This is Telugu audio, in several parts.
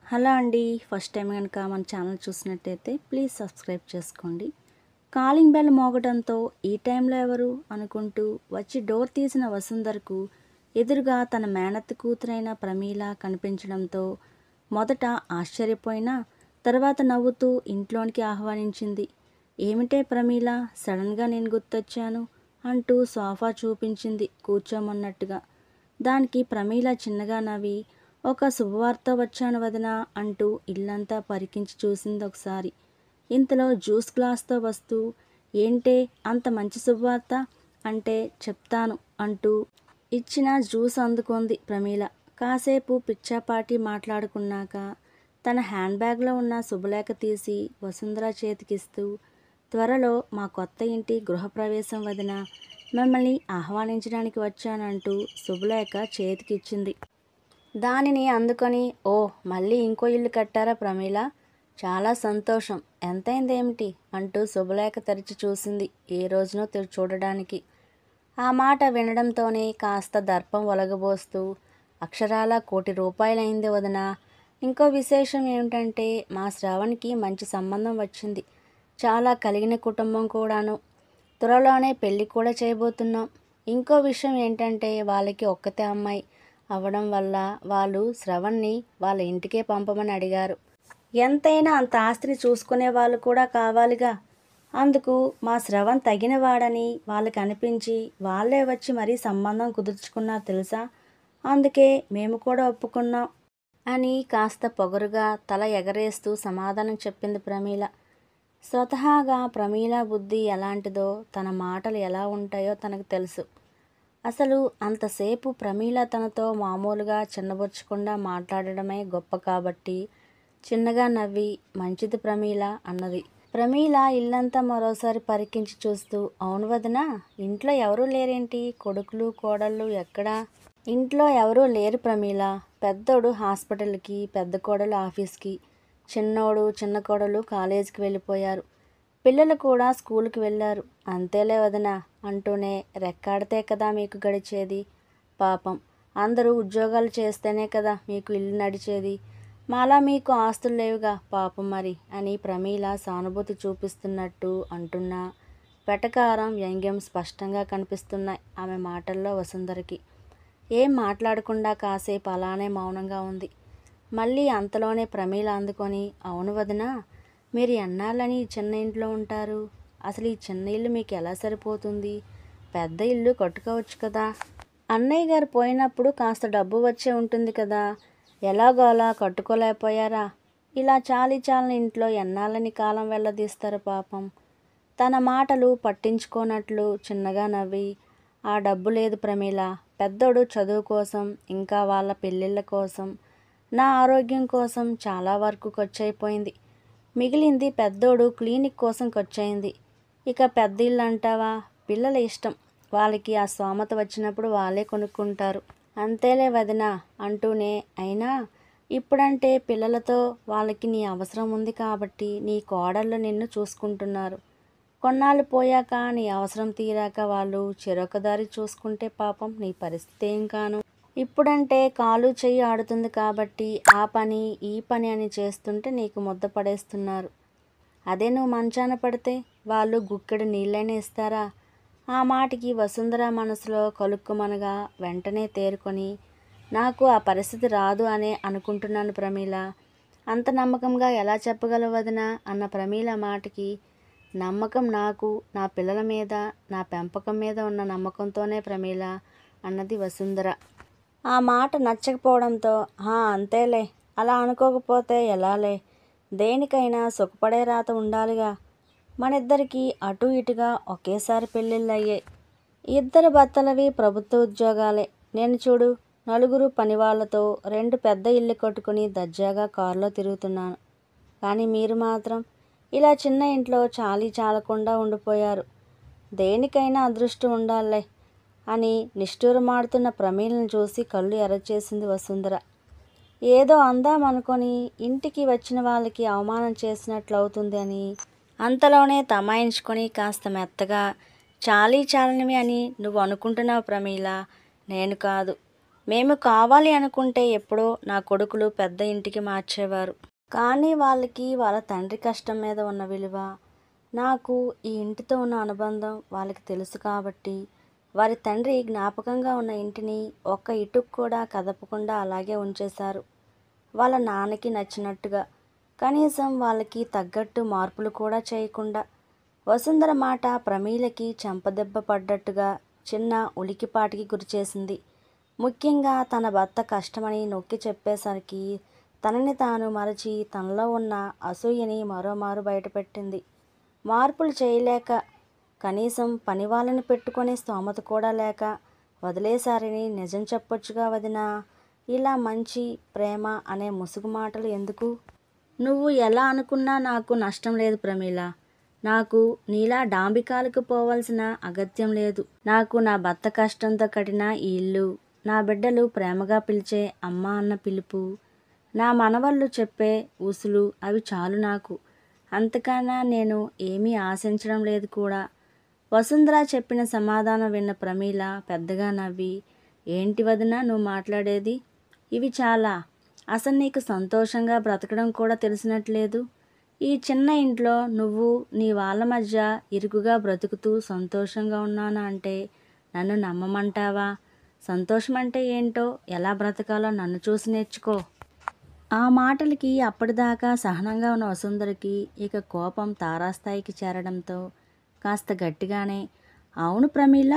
హలో అండి. ఫస్ట్ టైం కనుక మన ఛానల్ చూసినట్టయితే ప్లీజ్ సబ్స్క్రైబ్ చేసుకోండి. కాలింగ్ బెల్ మోగడంతో ఈ టైంలో ఎవరు అనుకుంటూ వచ్చి డోర్ తీసిన వసుంధరకు ఎదురుగా తన మేనత్త కూతురైన ప్రమీల కనిపించడంతో మొదట ఆశ్చర్యపోయినా తర్వాత నవ్వుతూ ఇంట్లోనికి ఆహ్వానించింది. ఏమిటే ప్రమీల, సడన్గా నేను గుర్తొచ్చాను అంటూ సోఫా చూపించింది కూర్చోమన్నట్టుగా. దానికి ప్రమీల చిన్నగా నవ్వి, ఒక శుభవార్త వచ్చాను వదినా అంటూ ఇల్లంతా పరికించి చూసింది ఒకసారి. ఇంతలో జ్యూస్ గ్లాస్తో వస్తూ, ఏంటే అంత మంచి శుభవార్త అంటే చెప్తాను అంటూ ఇచ్చిన జ్యూస్ అందుకుంది ప్రమీల. కాసేపు పిచ్చాపాటి మాట్లాడుకున్నాక తన హ్యాండ్ బ్యాగ్లో ఉన్న శుభలేఖ తీసి వసుంధర చేతికిస్తూ, త్వరలో మా కొత్త ఇంటి గృహప్రవేశం వదిన, మిమ్మల్ని ఆహ్వానించడానికి వచ్చానంటూ శుభలేఖ చేతికిచ్చింది. దానిని అందుకొని, ఓ మళ్ళీ ఇంకో ఇల్లు కట్టారా ప్రమీల, చాలా సంతోషం, ఎంతైందేమిటి అంటూ శుభలేఖ తెరిచి చూసింది ఏ రోజునో చూడడానికి. ఆ మాట వినడంతోనే కాస్త దర్పం ఒలగబోస్తూ, అక్షరాల ₹1,00,00,000 వదిన. ఇంకో విశేషం ఏమిటంటే మా శ్రావణ్కి మంచి సంబంధం వచ్చింది, చాలా కలిగిన కుటుంబం కూడాను. త్వరలోనే పెళ్ళి కూడా చేయబోతున్నాం. ఇంకో విషయం ఏంటంటే వాళ్ళకి ఒక్కతే అమ్మాయి అవ్వడం వల్ల వాళ్ళు శ్రవణ్ని వాళ్ళ ఇంటికే పంపమని అడిగారు. ఎంతైనా అంత ఆస్తిని చూసుకునే వాళ్ళు కూడా కావాలిగా. అందుకు మా శ్రవణ్ తగినవాడని వాళ్ళకి అనిపించి వాళ్ళే వచ్చి మరీ సంబంధం కుదుర్చుకున్నారు తెలుసా. అందుకే మేము కూడా ఒప్పుకున్నాం అని కాస్త పొగరుగా తల ఎగరేస్తూ సమాధానం చెప్పింది ప్రమీల. స్వతహాగా ప్రమీల బుద్ధి ఎలాంటిదో, తన మాటలు ఎలా ఉంటాయో తనకు తెలుసు. అసలు అంతసేపు ప్రమీల తనతో మామూలుగా చిన్నబుచ్చకుండా మాట్లాడడమే గొప్ప కాబట్టి చిన్నగా నవ్వి, మంచిది ప్రమీల అన్నది. ప్రమీల ఇల్లంతా మరోసారి పరికించి చూస్తూ, అవును వదినా, ఇంట్లో ఎవరూ లేరేంటి, కొడుకులు కోడళ్ళు ఎక్కడా? ఇంట్లో ఎవరూ లేరు ప్రమీల. పెద్దోడు హాస్పిటల్కి, పెద్ద కోడలు ఆఫీస్కి, చిన్నోడు చిన్న కోడలు కాలేజీకి వెళ్ళిపోయారు. పిల్లలు కూడా స్కూల్కి వెళ్ళారు. అంతేలే వదిన అంటూనే, రెక్కాడితే కదా మీకు గడిచేది, పాపం అందరూ ఉద్యోగాలు చేస్తేనే కదా మీకు ఇల్లు నడిచేది, మాలా మీకు ఆస్తులు లేవుగా పాపం మరి అని ప్రమీల సానుభూతి చూపిస్తున్నట్టు అంటున్నా వెటకారం వ్యంగ్యం స్పష్టంగా కనిపిస్తున్నాయి ఆమె మాటల్లో వసుంధరకి. ఏం మాట్లాడకుండా కాసేపు అలానే మౌనంగా ఉంది. మళ్ళీ అంతలోనే ప్రమీల అందుకొని, అవును వదినా, మీరు ఎన్నాళ్ళని ఈ చిన్న ఇంట్లో ఉంటారు, అసలు ఈ చిన్న ఇల్లు మీకు ఎలా సరిపోతుంది, పెద్ద ఇల్లు కట్టుకోవచ్చు కదా. అన్నయ్య గారు పోయినప్పుడు కాస్త డబ్బు వచ్చే ఉంటుంది కదా, ఎలాగోలా కట్టుకోలేకపోయారా, ఇలా చాలని ఇంట్లో ఎన్నాళ్ళని కాలం వెళ్ళదీస్తారు పాపం. తన మాటలు పట్టించుకోనట్లు చిన్నగా నవ్వి, ఆ డబ్బు లేదు ప్రమీల, పెద్దోడు చదువు కోసం, ఇంకా వాళ్ళ పెళ్ళిళ్ళ కోసం, నా ఆరోగ్యం కోసం చాలా వరకు ఖర్చయిపోయింది. మిగిలింది పెద్దోడు క్లినిక్ కోసం ఖర్చయింది. ఇక పెద్ద ఇల్లు అంటావా, పిల్లల ఇష్టం, వాళ్ళకి ఆ స్తోమత వచ్చినప్పుడు వాళ్ళే కొనుక్కుంటారు. అంతేలే వదినా అంటూనే, అయినా ఇప్పుడంటే పిల్లలతో వాళ్ళకి నీ అవసరం ఉంది కాబట్టి నీ కోడళ్ళు నిన్ను చూసుకుంటున్నారు. కొన్నాళ్ళు పోయాక నీ అవసరం తీరాక వాళ్ళు చెరొక దారి చూసుకుంటే పాపం నీ పరిస్థితి ఏం కాను. ఇప్పుడంటే కాలు చెయ్యి ఆడుతుంది కాబట్టి ఆ పని ఈ పని అని చేస్తుంటే నీకు ముద్ద పడేస్తున్నారు. అదే నువ్వు మంచాన పడితే వాళ్ళు గుక్కెడు నీళ్ళైనా ఇస్తారా. ఆ మాటకి వసుంధర మనసులో కలుక్కుమనగా వెంటనే తేరుకొని, నాకు ఆ పరిస్థితి రాదు అనే అనుకుంటున్నాను ప్రమీల. అంత నమ్మకంగా ఎలా చెప్పగలవు వదినా అన్న ప్రమీల మాటకి, నమ్మకం నాకు నా పిల్లల మీద, నా పెంపకం మీద ఉన్న నమ్మకంతోనే ప్రమీల అన్నది వసుంధర. ఆ మాట నచ్చకపోవడంతో, అంతేలే, అలా అనుకోకపోతే ఎలాలే, దేనికైనా సుఖపడే రాత ఉండాలిగా. మనిద్దరికీ అటు ఇటుగా ఒకేసారి పెళ్ళిళ్ళయ్యాయి. ఇద్దరు భర్తలవి ప్రభుత్వ ఉద్యోగాలే. నేను చూడు, నలుగురు పనివాళ్లతో 2 పెద్ద ఇల్లు కట్టుకుని దర్జాగా కారులో తిరుగుతున్నాను. కానీ మీరు మాత్రం ఇలా చిన్న ఇంట్లో చాలకుండా ఉండిపోయారు. దేనికైనా అదృష్టం ఉండాలే అని నిష్ఠూరమాడుతున్న ప్రమీలను చూసి కళ్ళు ఎర్రచేసింది వసుంధర. ఏదో అందామనుకొని ఇంటికి వచ్చిన వాళ్ళకి అవమానం చేసినట్లవుతుంది అని అంతలోనే తమాయించుకొని కాస్త మెత్తగా, చాలనివి అని నువ్వు అనుకుంటున్నావు ప్రమీల, నేను కాదు. మేము కావాలి అనుకుంటే ఎప్పుడో నా కొడుకులు పెద్ద ఇంటికి మార్చేవారు. కానీ వాళ్ళకి వాళ్ళ తండ్రి కష్టం మీద ఉన్న విలువ, నాకు ఈ ఇంటితో ఉన్న అనుబంధం వాళ్ళకి తెలుసు కాబట్టి వారి తండ్రి జ్ఞాపకంగా ఉన్న ఇంటిని ఒక్క ఇటుకు కూడా కదపకుండా అలాగే ఉంచేశారు. వాళ్ళ నాన్నకి నచ్చినట్టుగా, కనీసం వాళ్ళకి తగ్గట్టు మార్పులు కూడా చేయకుండా. వసుంధర మాట ప్రమీలకి చెంపదెబ్బ పడ్డట్టుగా చిన్న ఉలికిపాటికి గురిచేసింది. ముఖ్యంగా తన భర్త కష్టమని నొక్కి చెప్పేసరికి తనని తాను మరచి తనలో ఉన్న అసూయని మరోమారు బయటపెట్టింది. మార్పులు చేయలేక, కనీసం పని వాళ్ళని పెట్టుకునే స్తోమత కూడా లేక వదిలేశారని నిజం చెప్పొచ్చుగా వదినా. ఇలా మంచి, ప్రేమ అనే ముసుగు మాటలు ఎందుకు? నువ్వు ఎలా అనుకున్నా నాకు నష్టం లేదు ప్రమీల. నాకు నీలా డాంబికాలకు పోవాల్సిన అగత్యం లేదు. నాకు నా భర్త కష్టంతో కట్టిన ఈ ఇల్లు, నా బిడ్డలు ప్రేమగా పిలిచే అమ్మ అన్న పిలుపు, నా మనవళ్ళు చెప్పే ఊసులు అవి చాలు నాకు. అంతకన్నా నేను ఏమీ ఆశించడం లేదు కూడా. వసుంధర చెప్పిన సమాధానం విన్న ప్రమీల పెద్దగా నవ్వి, ఏంటి వదినా నువ్వు మాట్లాడేది? ఇవి చాలా. అసలు నీకు సంతోషంగా బ్రతకడం కూడా తెలిసినట్లేదు. ఈ చిన్న ఇంట్లో నువ్వు నీ వాళ్ళ మధ్య ఇరుకుగా బ్రతుకుతూ సంతోషంగా ఉన్నాను అంటే నన్ను నమ్మమంటావా? సంతోషం అంటే ఏంటో, ఎలా బ్రతకాలో నన్ను చూసి నేర్చుకో. ఆ మాటలకి అప్పటిదాకా సహనంగా ఉన్న వసుంధరకి ఇక కోపం తారాస్థాయికి చేరడంతో కాస్త గట్టిగానే, అవును ప్రమీల,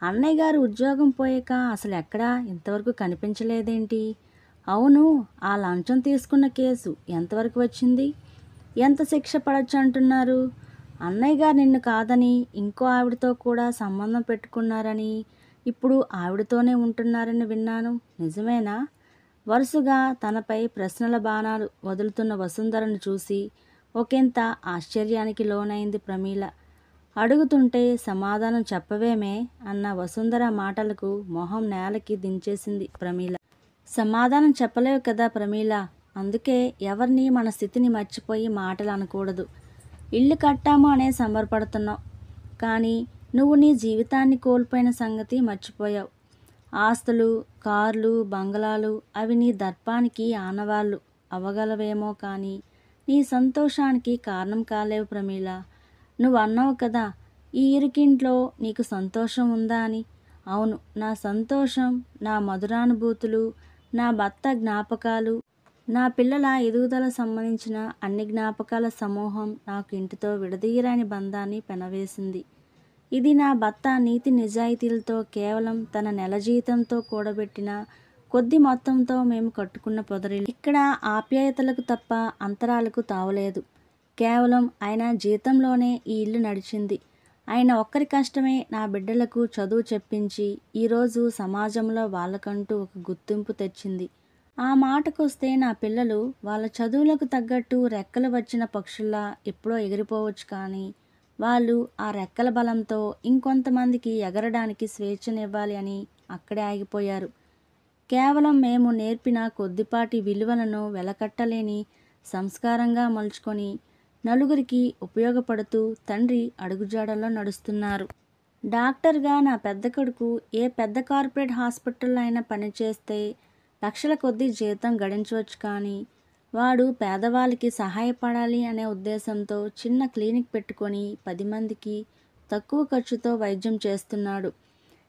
అన్నయ్య గారు ఉద్యోగం పోయాక అసలు ఎక్కడా ఇంతవరకు కనిపించలేదేంటి? అవును, ఆ లంచం తీసుకున్న కేసు ఎంతవరకు వచ్చింది? ఎంత శిక్ష పడచ్చు అంటున్నారు? అన్నయ్య గారు నిన్ను కాదని ఇంకో ఆవిడతో కూడా సంబంధం పెట్టుకున్నారని, ఇప్పుడు ఆవిడతోనే ఉంటున్నారని విన్నాను. నిజమేనా? వరుసగా తనపై ప్రశ్నల బాణాలు వదులుతున్న వసుంధరను చూసి ఒకంత ఆశ్చర్యానికి లోనైంది ప్రమీల. అడుగుతుంటే సమాధానం చెప్పవేమే అన్న వసుంధర మాటలకు మొహం నేలకి దించేసింది ప్రమీల. సమాధానం చెప్పలేవు కదా ప్రమీల, అందుకే ఎవరిని మన స్థితిని మర్చిపోయి మాటలు అనకూడదు. ఇల్లు కట్టాము అనే సంబరపడుతున్నావు, కానీ నువ్వు నీ జీవితాన్ని కోల్పోయిన సంగతి మర్చిపోయావు. ఆస్తులు, కార్లు, బంగళాలు అవి నీ దర్పానికి ఆనవాళ్ళు అవ్వగలవేమో కానీ నీ సంతోషానికి కారణం కాలేవు ప్రమీల. నువ్వు అన్నావు కదా, ఈ ఇరుకింట్లో నీకు సంతోషం ఉందా అని. అవును, నా సంతోషం, నా మధురానుభూతులు, నా భర్త జ్ఞాపకాలు, నా పిల్లల ఎదుగుదల సంబంధించిన అన్ని జ్ఞాపకాల సమూహం నాకు ఇంటితో విడదీయరాని బంధాన్ని పెనవేసింది. ఇది నా భర్త నీతి నిజాయితీలతో కేవలం తన నెల జీతంతో కూడబెట్టిన కొద్ది మొత్తంతో మేము కట్టుకున్న పొదరిల్లు. ఇక్కడ ఆప్యాయతలకు తప్ప అంతరాలకు తావులేదు. కేవలం ఆయన జీతంలోనే ఈ ఇల్లు నడిచింది. ఆయన ఒక్కరి కష్టమే నా బిడ్డలకు చదువు చెప్పించి ఈరోజు సమాజంలో వాళ్ళకంటూ ఒక గుర్తింపు తెచ్చింది. ఆ మాటకొస్తే నా పిల్లలు వాళ్ళ చదువులకు తగ్గట్టు రెక్కలు వచ్చిన పక్షుల్లా ఎప్పుడో ఎగిరిపోవచ్చు, కానీ వాళ్ళు ఆ రెక్కల బలంతో ఇంకొంతమందికి ఎగరడానికి స్వేచ్ఛనివ్వాలి అని అక్కడే ఆగిపోయారు. కేవలం మేము నేర్పిన కొద్దిపాటి విలువలను వెలకట్టలేని సంస్కారంగా మలుచుకొని నలుగురికి ఉపయోగపడుతూ తండ్రి అడుగుజాడల్లో నడుస్తున్నారు. డాక్టర్గా నా పెద్ద కొడుకు ఏ పెద్ద కార్పొరేట్ హాస్పిటల్లో అయినా పనిచేస్తే లక్షల కొద్దీ జీతం గడించవచ్చు, కానీ వాడు పేదవాళ్ళకి సహాయపడాలి అనే ఉద్దేశంతో చిన్న క్లినిక్ పెట్టుకొని 10 మందికి తక్కువ ఖర్చుతో వైద్యం చేస్తున్నాడు.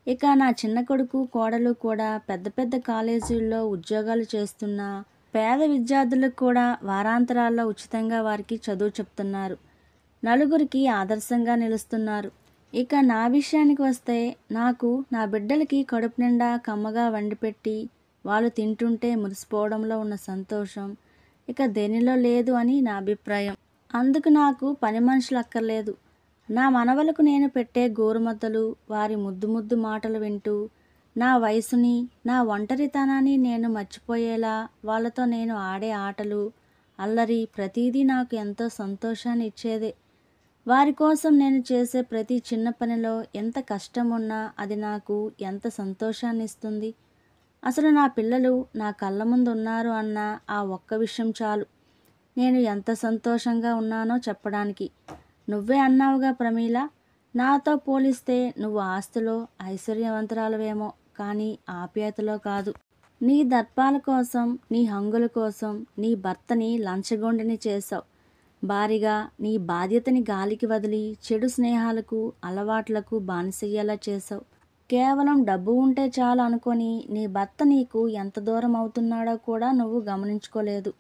ఇక నా చిన్న కొడుకు, కోడలు కూడా పెద్ద పెద్ద కాలేజీల్లో ఉద్యోగాలు చేస్తున్నా పేద విద్యార్థులకు కూడా వారాంతరాల్లో ఉచితంగా వారికి చదువు చెప్తున్నారు. నలుగురికి ఆదర్శంగా నిలుస్తున్నారు. ఇక నా విషయానికి వస్తే నాకు నా బిడ్డలకి కడుపు నిండా కమ్మగా వండిపెట్టి వాళ్ళు తింటుంటే మురిసిపోవడంలో ఉన్న సంతోషం ఇక దేనిలో లేదు అని నా అభిప్రాయం. అందుకు నాకు పని మనుషులు అక్కర్లేదు. నా మనవలకు నేను పెట్టే గోరుముద్దలు, వారి ముద్దు ముద్దు మాటలు వింటూ నా వయసుని, నా ఒంటరితనాన్ని నేను మర్చిపోయేలా వాళ్ళతో నేను ఆడే ఆటలు, అల్లరి ప్రతిదీ నాకు ఎంతో సంతోషాన్ని ఇచ్చేదే. వారి కోసం నేను చేసే ప్రతి చిన్న పనిలో ఎంత కష్టం ఉన్నా అది నాకు ఎంత సంతోషాన్ని ఇస్తుంది. అసలు నా పిల్లలు నా కళ్ళ ముందు ఉన్నారు అన్న ఆ ఒక్క విషయం చాలు నేను ఎంత సంతోషంగా ఉన్నానో చెప్పడానికి. నువ్వే అన్నావుగా ప్రమీల, నాతో పోలిస్తే నువ్వు ఆస్తిలో ఐశ్వర్యవంతురాలవేమో, కానీ ఆప్యాయతలో కాదు. నీ దర్పాల కోసం, నీ హంగుల కోసం నీ భర్తని లంచగొండిని చేశావు. భారీగా నీ బాధ్యతని గాలికి వదిలి చెడు స్నేహాలకు, అలవాట్లకు బానిసయ్యేలా చేశావు. కేవలం డబ్బు ఉంటే చాలు అనుకొని నీ భర్త నీకు ఎంత దూరం అవుతున్నాడో కూడా నువ్వు గమనించుకోలేదు.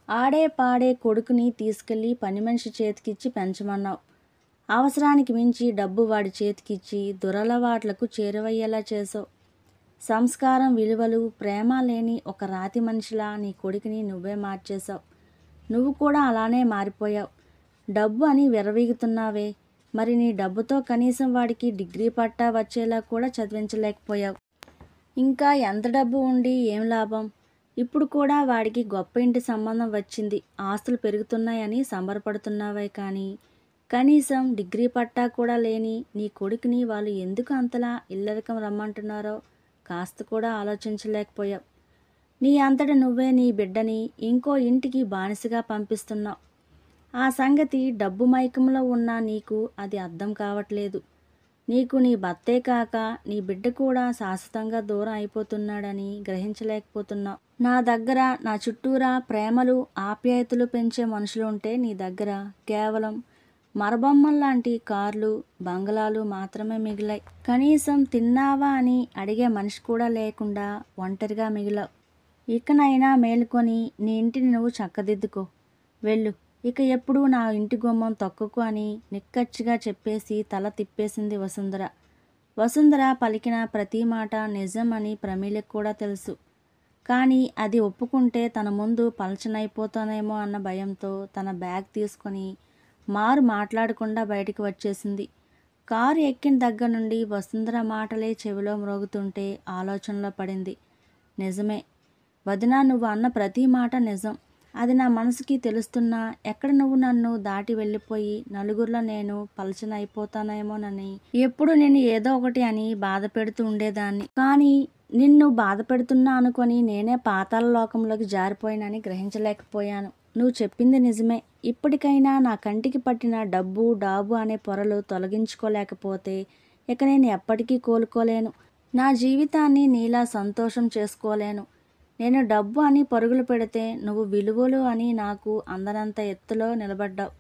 ఆడే పాడే కొడుకుని తీసుకెళ్ళి పని మనిషి చేతికిచ్చి పెంచమన్నావు. అవసరానికి మించి డబ్బు వాడి చేతికిచ్చి దురలవాట్లకు చేరువయ్యేలా చేసావు. సంస్కారం, విలువలు, ప్రేమ లేని ఒక రాతి మనిషిలా నీ కొడుకుని నువ్వే మార్చేశావు. నువ్వు కూడా అలానే మారిపోయావు. డబ్బు అని విర్రవీగుతున్నావే, మరి నీ డబ్బుతో కనీసం వాడికి డిగ్రీ పట్టా వచ్చేలా కూడా చదివించలేకపోయావు. ఇంకా ఎంత డబ్బు ఉండి ఏం లాభం? ఇప్పుడు కూడా వాడికి గొప్ప ఇంటి సంబంధం వచ్చింది, ఆస్తులు పెరుగుతున్నాయని సంబరపడుతున్నావే కానీ కనీసం డిగ్రీ పట్టా కూడా లేని నీ కొడుకుని వాళ్ళు ఎందుకు అంతలా ఇల్లరికం రమ్మంటున్నారో కాస్త కూడా ఆలోచించలేకపోయావు. నీ అంతట నువ్వే నీ బిడ్డని ఇంకో ఇంటికి బానిసగా పంపిస్తున్నావు. ఆ సంగతి డబ్బు మైకంలో ఉన్న నీకు అది అర్థం కావట్లేదు. నీకు నీ భర్తే కాక నీ బిడ్డ కూడా శాశ్వతంగా దూరం అయిపోతున్నాడని గ్రహించలేకపోతున్నావు. నా దగ్గర, నా చుట్టూరా ప్రేమలు, ఆప్యాయతలు పెంచే మనుషులుంటే నీ దగ్గర కేవలం మరబొమ్మల్లాంటి కార్లు, బంగళాలు మాత్రమే మిగిలాయి. కనీసం తిన్నావా అని అడిగే మనిషి కూడా లేకుండా ఒంటరిగా మిగిలావు. ఇకనైనా మేలుకొని నీ ఇంటిని నువ్వు చక్కదిద్దుకో. వెళ్ళు, ఇక ఎప్పుడూ నా ఇంటి గుమ్మం తొక్కకు అని నిక్కచ్చిగా చెప్పేసి తల తిప్పేసింది వసుంధర. వసుంధర పలికిన ప్రతి మాట నిజం అని ప్రమీలకు కూడా తెలుసు. కానీ అది ఒప్పుకుంటే తన ముందు పలచనైపోతానేమో అన్న భయంతో తన బ్యాగ్ తీసుకొని మాట్లాడకుండా బయటికి వచ్చేసింది. కారు ఎక్కిన దగ్గర నుండి వసుంధర మాటలే చెవిలో మ్రోగుతుంటే ఆలోచనలో పడింది. నిజమే వదినా, నువ్వు అన్న ప్రతి మాట నిజం. అది నా మనసుకి తెలుస్తున్నా ఎక్కడ నువ్వు నన్ను దాటి వెళ్ళిపోయి నలుగురిలో నేను పలచన అయిపోతానేమోనని ఎప్పుడు నేను ఏదో ఒకటి అని బాధ పెడుతూ ఉండేదాన్ని. కానీ నిన్ను బాధ పెడుతున్నా అనుకొని నేనే పాతాళ లోకంలోకి జారిపోయానని గ్రహించలేకపోయాను. నువ్వు చెప్పింది నిజమే. ఇప్పటికైనా నా కంటికి పట్టిన డబ్బు, డాబు అనే పొరలు తొలగించుకోలేకపోతే ఇక నేను ఎప్పటికీ కోలుకోలేను. నా జీవితాన్ని నీలా సంతోషం చేసుకోలేను. నేను డబ్బు అని పరుగులు పెడితే నువ్వు విలువలు అని నాకు అందనంత ఎత్తులో నిలబడ్డావు.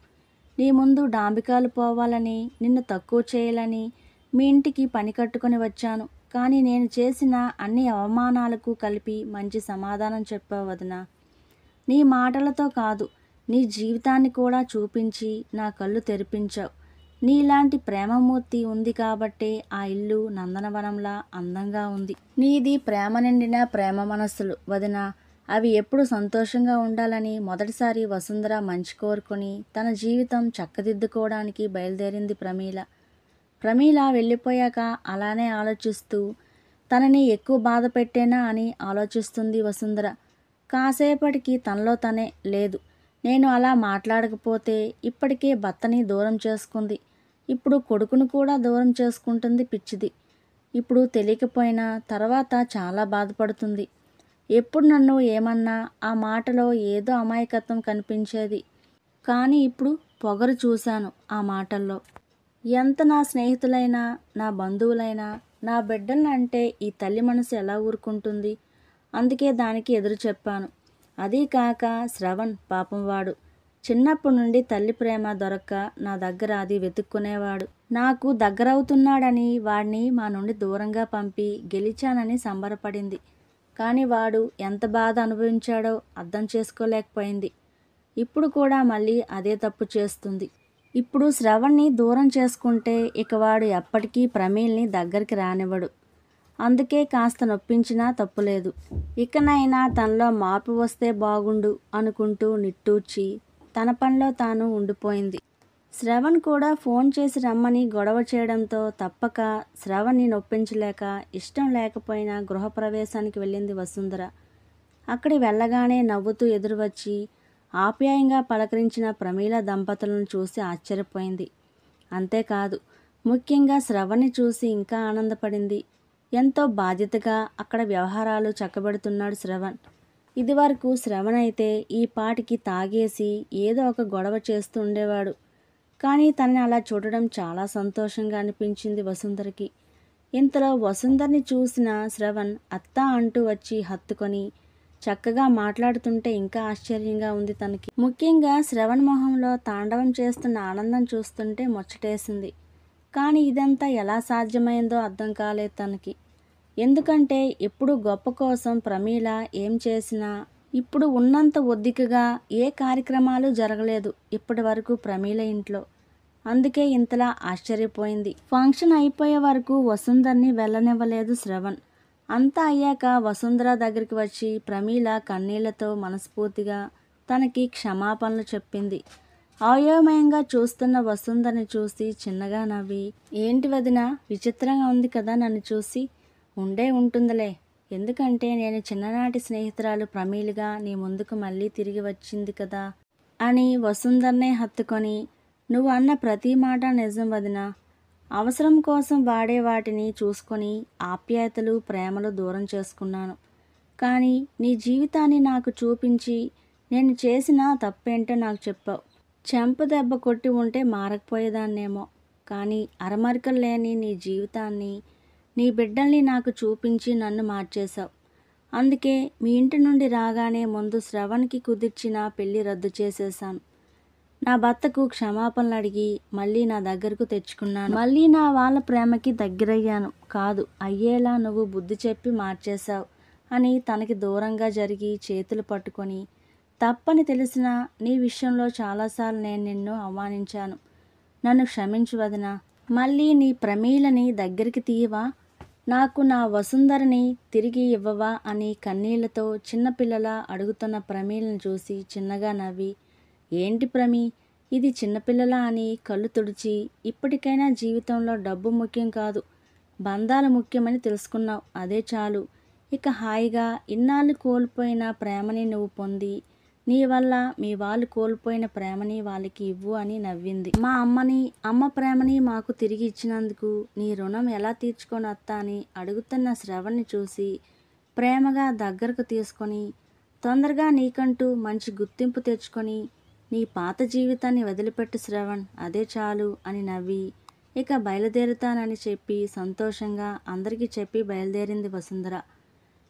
నీ ముందు డాంబికాలు పోవాలని, నిన్ను తక్కువ చేయాలని మీ ఇంటికి పని కట్టుకొని వచ్చాను. కానీ నేను చేసిన అన్ని అవమానాలకు కలిపి మంచి సమాధానం చెప్పావు వదినా. నీ మాటలతో కాదు, నీ జీవితాన్ని కూడా చూపించి నా కళ్ళు తెరిపించావు. నీలాంటి ప్రేమమూర్తి ఉంది కాబట్టే ఆ ఇల్లు నందనవనంలా అందంగా ఉంది. నీది ప్రేమ నిండిన ప్రేమ మనస్సులు వదినా. అవి ఎప్పుడు సంతోషంగా ఉండాలని మొదటిసారి వసుంధర మంచి కోరుకొని తన జీవితం చక్కదిద్దుకోవడానికి బయలుదేరింది ప్రమీల వెళ్ళిపోయాక అలానే ఆలోచిస్తూ తనని ఎక్కువ బాధ పెట్టేనా అని ఆలోచిస్తుంది వసుంధర. కాసేపటికి తనలో తనే, లేదు, నేను అలా మాట్లాడకపోతే ఇప్పటికే భర్తని దూరం చేసుకుంది, ఇప్పుడు కొడుకును కూడా దూరం చేసుకుంటుంది పిచ్చిది. ఇప్పుడు తెలియకపోయినా తర్వాత చాలా బాధపడుతుంది. ఎప్పుడు నన్ను ఏమన్నా ఆ మాటలో ఏదో అమాయకత్వం కనిపించేది. కానీ ఇప్పుడు పొగరు చూశాను ఆ మాటల్లో. ఎంత నా స్నేహితులైనా, నా బంధువులైనా నా బిడ్డలంటే ఈ తల్లి మనసు ఎలా ఊరుకుంటుంది? అందుకే దానికి ఎదురు చెప్పాను. అదీ కాక శ్రవణ్ పాపం వాడు చిన్నప్పటి నుండి తల్లి ప్రేమ దొరక్క నా దగ్గర అది వెతుక్కునేవాడు. నాకు దగ్గరవుతున్నాడని వాడిని మా నుండి దూరంగా పంపి గెలిచానని సంబరపడింది. కానీ వాడు ఎంత బాధ అనుభవించాడో అర్థం చేసుకోలేకపోయింది. ఇప్పుడు కూడా మళ్ళీ అదే తప్పు చేస్తుంది. ఇప్పుడు శ్రవణ్ని దూరం చేసుకుంటే ఇక వాడు ఎప్పటికీ ప్రమీల్ని దగ్గరికి రానివ్వడు. అందుకే కాస్త నొప్పించినా తప్పులేదు. ఇకనైనా తనలో మార్పు వస్తే బాగుండు అనుకుంటూ నిట్టూర్చి తన పనిలో తాను ఉండిపోయింది. శ్రవణ్ కూడా ఫోన్ చేసి రమ్మని గొడవ చేయడంతో తప్పక శ్రవణ్ని నొప్పించలేక ఇష్టం లేకపోయినా గృహప్రవేశానికి వెళ్ళింది వసుంధర. అక్కడి వెళ్ళగానే నవ్వుతూ ఎదురు వచ్చి ఆప్యాయంగా పలకరించిన ప్రమీల దంపతులను చూసి ఆశ్చర్యపోయింది. అంతేకాదు, ముఖ్యంగా శ్రవణ్ని చూసి ఇంకా ఆనందపడింది. ఎంతో బాధ్యతగా అక్కడ వ్యవహారాలు చక్కబెడుతున్నాడు శ్రవణ్. ఇదివరకు శ్రవణ్ అయితే ఈ పాటికి తాగేసి ఏదో ఒక గొడవ చేస్తూ ఉండేవాడు. కానీ తనని అలా చూడడం చాలా సంతోషంగా అనిపించింది వసుంధరకి. ఇంతలో వసుంధరని చూసిన శ్రవణ్ అత్త అంటూ వచ్చి హత్తుకొని చక్కగా మాట్లాడుతుంటే ఇంకా ఆశ్చర్యంగా ఉంది తనకి. ముఖ్యంగా శ్రవణ్ మొహంలో తాండవం చేస్తున్న ఆనందం చూస్తుంటే ముచ్చటేసింది. కానీ ఇదంతా ఎలా సాధ్యమైందో అర్థం కాలేదు తనకి. ఎందుకంటే ఎప్పుడు గొప్ప కోసం ప్రమీల ఏం చేసినా ఇప్పుడు ఉన్నంత ఒద్దికగా ఏ కార్యక్రమాలు జరగలేదు ఇప్పటి వరకు ప్రమీల ఇంట్లో. అందుకే ఇంతలా ఆశ్చర్యపోయింది. ఫంక్షన్ అయిపోయే వరకు వసుంధర్ని వెళ్ళనివ్వలేదు శ్రవణ్. అంతా అయ్యాక వసుంధర దగ్గరికి వచ్చి ప్రమీల కన్నీళ్లతో మనస్ఫూర్తిగా తనకి క్షమాపణలు చెప్పింది. అయోమయంగా చూస్తున్న వసుంధరని చూసి చిన్నగా నవ్వి, ఏంటి వదిన విచిత్రంగా ఉంది కదా నన్ను చూసి? ఉండే ఉంటుందిలే, ఎందుకంటే నేను చిన్ననాటి స్నేహితురాలు ప్రమీలుగా నీ ముందుకు మళ్ళీ తిరిగి వచ్చింది కదా అని వసుంధరనే హత్తుకొని, నువ్వు అన్న ప్రతి మాట నిజం వదిన. అవసరం కోసం వాడే వాటిని చూసుకొని ఆప్యాయతలు ప్రేమలు దూరం చేసుకున్నాను. కానీ నీ జీవితాన్ని నాకు చూపించి నేను చేసిన తప్పేంటో నాకు చెప్పావు. చెంప దెబ్బ కొట్టి ఉంటే మారకపోయేదాన్నేమో. కానీ అరమరికలు లేని నీ జీవితాన్ని, నీ బిడ్డల్ని నాకు చూపించి నన్ను మార్చేశావు. అందుకే మీ ఇంటి నుండి రాగానే ముందు శ్రవణ్కి కుదిర్చిన పెళ్లి రద్దు చేసేశాను. నా భర్తకు క్షమాపణలు అడిగి మళ్ళీ నా దగ్గరకు తెచ్చుకున్నాను. మళ్ళీ నా వాళ్ళ ప్రేమకి దగ్గరయ్యాను. కాదు అయ్యేలా నువ్వు బుద్ధి చెప్పి మార్చేశావు అని తనకి దూరంగా జరిగి చేతులు పట్టుకొని, తప్పని తెలిసిన నీ విషయంలో చాలాసార్లు నేను నిన్ను అవమానించాను. నన్ను క్షమించు వదిన. మళ్ళీ నీ ప్రమీలని దగ్గరికి తీయవా? నాకు నా వసుంధరని తిరిగి ఇవ్వవా అని కన్నీళ్లతో చిన్నపిల్లలా అడుగుతున్న ప్రమీలను చూసి చిన్నగా నవ్వి, ఏంటి ప్రమీ ఇది చిన్నపిల్లలా అని కళ్ళు తుడిచి, ఇప్పటికైనా జీవితంలో డబ్బు ముఖ్యం కాదు, బంధాలు ముఖ్యమని తెలుసుకున్నావు, అదే చాలు. ఇక హాయిగా ఇన్నాళ్ళు కోల్పోయిన ప్రేమని నువ్వు పొంది నీ వల్ల మీ వాళ్ళు కోల్పోయిన ప్రేమని వాళ్ళకి ఇవ్వు అని నవ్వింది. మా అమ్మ ప్రేమని మాకు తిరిగి ఇచ్చినందుకు నీ రుణం ఎలా తీర్చుకొని అత్త అని అడుగుతున్న శ్రవణ్ని చూసి ప్రేమగా దగ్గరకు తీసుకొని, తొందరగా నీకంటూ మంచి గుర్తింపు తెచ్చుకొని నీ పాత జీవితాన్ని వదిలిపెట్టు శ్రవణ్, అదే చాలు అని నవ్వి ఇక బయలుదేరుతానని చెప్పి సంతోషంగా అందరికీ చెప్పి బయలుదేరింది వసుంధర.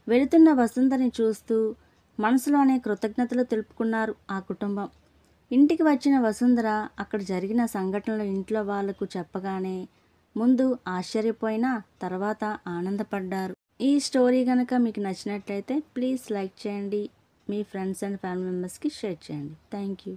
వెళుతున్న వసుంధరని చూస్తూ మనసులోనే కృతజ్ఞతలు తెలుపుకున్నారు ఆ కుటుంబం. ఇంటికి వచ్చిన వసుంధర అక్కడ జరిగిన సంఘటనలు ఇంట్లో వాళ్లకు చెప్పగానే ముందు ఆశ్చర్యపోయినా తర్వాత ఆనందపడ్డారు. ఈ స్టోరీ కనుక మీకు నచ్చినట్లయితే ప్లీజ్ లైక్ చేయండి, మీ ఫ్రెండ్స్ అండ్ ఫ్యామిలీ మెంబర్స్కి షేర్ చేయండి. Thank you.